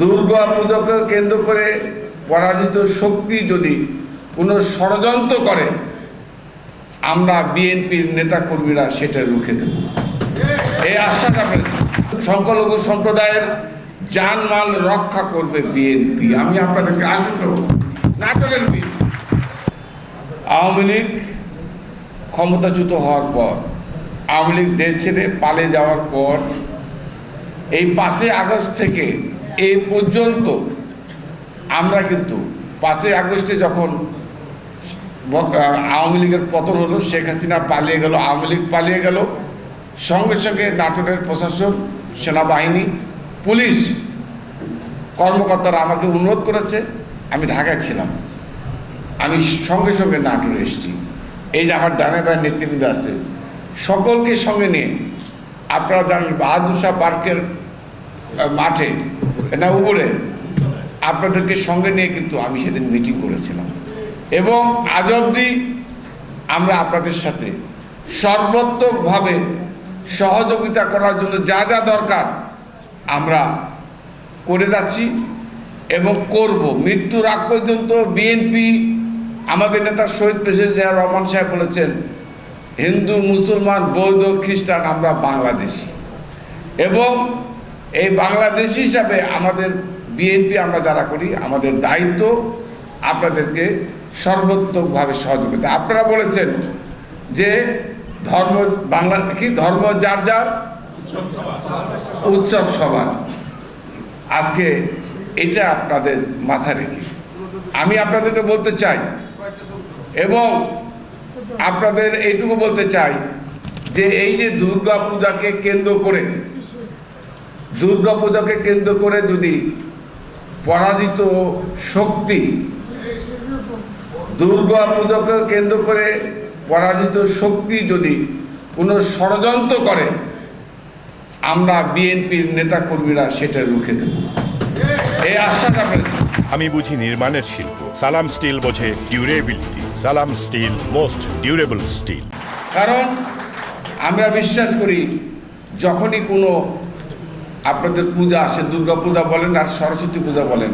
দুর্গা পুজোকে কেন্দ্র করে পরাজিত শক্তি যদি কোনো ষড়যন্ত্র করে, আমরা বিএনপির নেতাকর্মীরা সেটা রুখে দেব, এই আশ্বাস আপনাদের। সংখ্যালঘু সম্প্রদায়ের জানমাল রক্ষা করবে বিএনপি, আমি আপনাদেরকে আশ্বাস দেব। নাটকের বিএনপি আওয়ামী লীগ ক্ষমতাচ্যুত হওয়ার পর, আওয়ামী লীগ দেশ ছেড়ে পালিয়ে যাওয়ার পর, এই 5ই আগস্ট থেকে এই পর্যন্ত আমরা কিন্তু 5ই আগস্টে যখন আওয়ামী লীগের পতন হলো, শেখ হাসিনা পালিয়ে গেল, আওয়ামী লীগ পালিয়ে গেল, সঙ্গে সঙ্গে নাটোরের প্রশাসন, সেনাবাহিনী, পুলিশ কর্মকর্তারা আমাকে অনুরোধ করেছে। আমি ঢাকায় ছিলাম, আমি সঙ্গে সঙ্গে নাটোরে এসেছি। এই যে আমার ডানে বায়ের নেতৃবৃন্দ আছে, সকলকে সঙ্গে নিয়ে, আপনারা জানেন বাহাদুর শাহ পার্কের মাঠে না উপরে আপনাদেরকে সঙ্গে নিয়ে কিন্তু আমি সেদিন মিটিং করেছিলাম। এবং আজ অবধি আমরা আপনাদের সাথে সর্বাত্মকভাবে সহযোগিতা করার জন্য যা যা দরকার আমরা করে যাচ্ছি এবং করব। মৃত্যুর আগ পর্যন্ত বিএনপি, আমাদের নেতা শহীদ প্রেসিডেন্ট জিয়া রহমান সাহেব বলেছেন, হিন্দু, মুসলমান, বৌদ্ধ, খ্রিস্টান আমরা বাংলাদেশি, এবং এই বাংলাদেশি হিসাবে আমাদের বিএনপি আমরা যারা করি, আমাদের দায়িত্ব আপনাদেরকে সর্বাত্মকভাবে সহযোগিতা। আপনারা বলেছেন যে ধর্ম ধর্ম যার যার, উৎসব সবার। আজকে এটা আপনাদের মাথায় রেখে আমি আপনাদেরকে বলতে চাই, এবং আপনাদের এইটুকু বলতে চাই যে এই যে দুর্গা পূজাকে কেন্দ্র করে যদি পরাজিত শক্তি, দুর্গা পুজোকে কেন্দ্র করে পরাজিত শক্তি যদি কোনো ষড়যন্ত্র করে, আমরা বিএনপির নেতাকর্মীরা সেটা রুখে দেব, এই আশ্বাস আপনাদের। আমি বুঝি নির্মাণের শিল্প, সালাম স্টিল বোঝে ডিউরেবিলিটি। সালাম স্টিল, মোস্ট ডিউরেবল স্টিল। কারণ আমরা বিশ্বাস করি, যখনই কোনো আপনাদের পূজা আসে, দুর্গা পূজা বলেন আর সরস্বতী পূজা বলেন,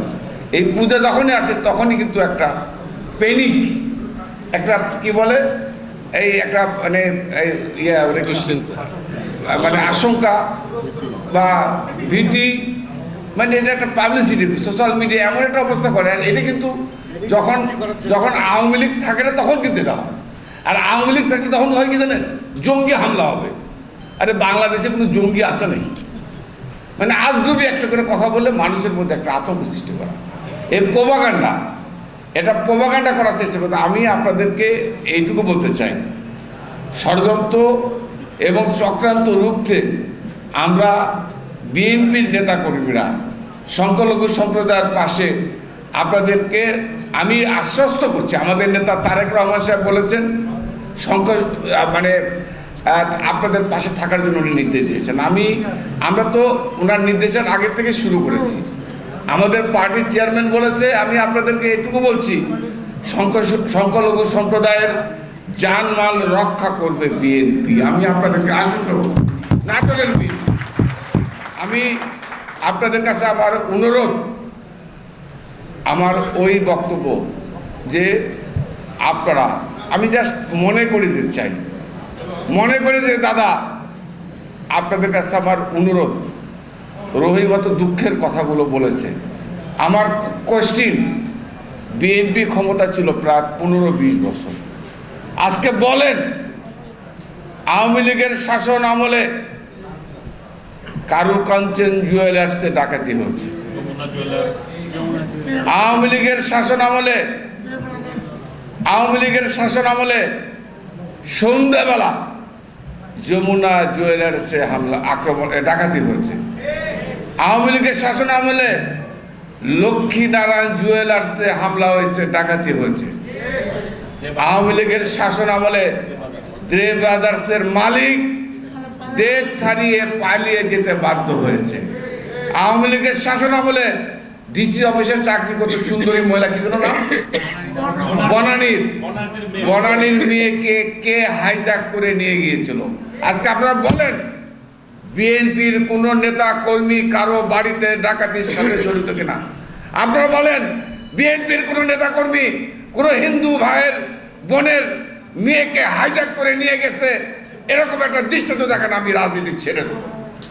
এই পূজা যখনই আসে তখনই কিন্তু একটা প্যানিক, একটা কি বলে, এই একটা মানে আশঙ্কা বা ভীতি, মানে এটা একটা পাবলিসিটি, সোশ্যাল মিডিয়া এমন একটা অবস্থা করে। আর এটা কিন্তু যখন আওয়ামী লীগ থাকে না তখন কিন্তু এটা হয়, আর আওয়ামী লীগ থাকলে তখন হয় কি জানেন, জঙ্গি হামলা হবে। আরে বাংলাদেশে কোনো জঙ্গি আসে নাকি? মানে আজগুবি একটা করে কথা বললে মানুষের মধ্যে একটা আতঙ্ক সৃষ্টি করা, এই প্রোপাগান্ডা, এটা প্রোপাগান্ডা করার চেষ্টা করতে। আমি আপনাদেরকে এইটুকু বলতে চাই, ষড়যন্ত্র এবং চক্রান্ত রুখতে আমরা বিএনপির নেতাকর্মীরা সংখ্যালঘু সম্প্রদায়ের পাশে আপনাদেরকে আমি আশ্বস্ত করছি। আমাদের নেতা তারেক রহমান সাহেব বলেছেন আপনাদের পাশে থাকার জন্য উনি নির্দেশ দিয়েছেন। আমরা তো ওনার নির্দেশের আগের থেকে শুরু করেছি। আমাদের পার্টির চেয়ারম্যান বলেছে, আমি আপনাদেরকে এটুকু বলছি, সংখ্যালঘু সম্প্রদায়ের জানমাল রক্ষা করবে বিএনপি, আমি আপনাদেরকে আশ্বাস দেব। নাটকের বিএনপি আমি আপনাদের কাছে আমার অনুরোধ, আমার ওই বক্তব্য যে আপনারা, আমি জাস্ট মনে করে দিতে চাই, দাদা আপনাদের কাছে আমার অনুরোধ, রহিম অত দুঃখের কথাগুলো বলেছে। আমার কোশ্চিন, বিএনপি ক্ষমতা ছিল প্রায় 15-20 বছর। আজকে বলেন, আওয়ামী লীগের শাসন আমলে কারুকাঞ্চন জুয়েলার্সে ডাকাতি হয়েছে, আওয়ামী লীগের শাসন আমলে সন্ধ্যাবেলা যমুনা জুয়েলার্সে ডাকাতি হয়েছে, আওয়ামী লীগের শাসন আমলে লক্ষ্মীনারায়ণ জুয়েলার্সে হামলা হয়েছে, ডাকাতি হয়েছে, আওয়ামী লীগের শাসন আমলে দে ব্রাদার্সের মালিক দেশ ছাড়িয়ে পালিয়ে যেতে বাধ্য হয়েছে, আওয়ামী লীগের শাসন আমলে ডিসি অফিসের চাকরি করতে সুন্দরী মহিলা, কি জন্য না, বনানীর মেয়েকে কে হাইজ্যাক করে নিয়ে গিয়েছিল। আজকে আপনারা বলেন, বিএনপির কোনো নেতা কর্মী কারো বাড়িতে ডাকাতির সাথে জড়িত কিনা? আপনারা বলেন, বিএনপির কোনো নেতা কর্মী কোনো হিন্দু ভাইয়ের বোনের মেয়েকে হাইজ্যাক করে নিয়ে গেছে, এরকম একটা দৃষ্টান্ত দেখেন, আমি রাজনীতি ছেড়ে দেবো।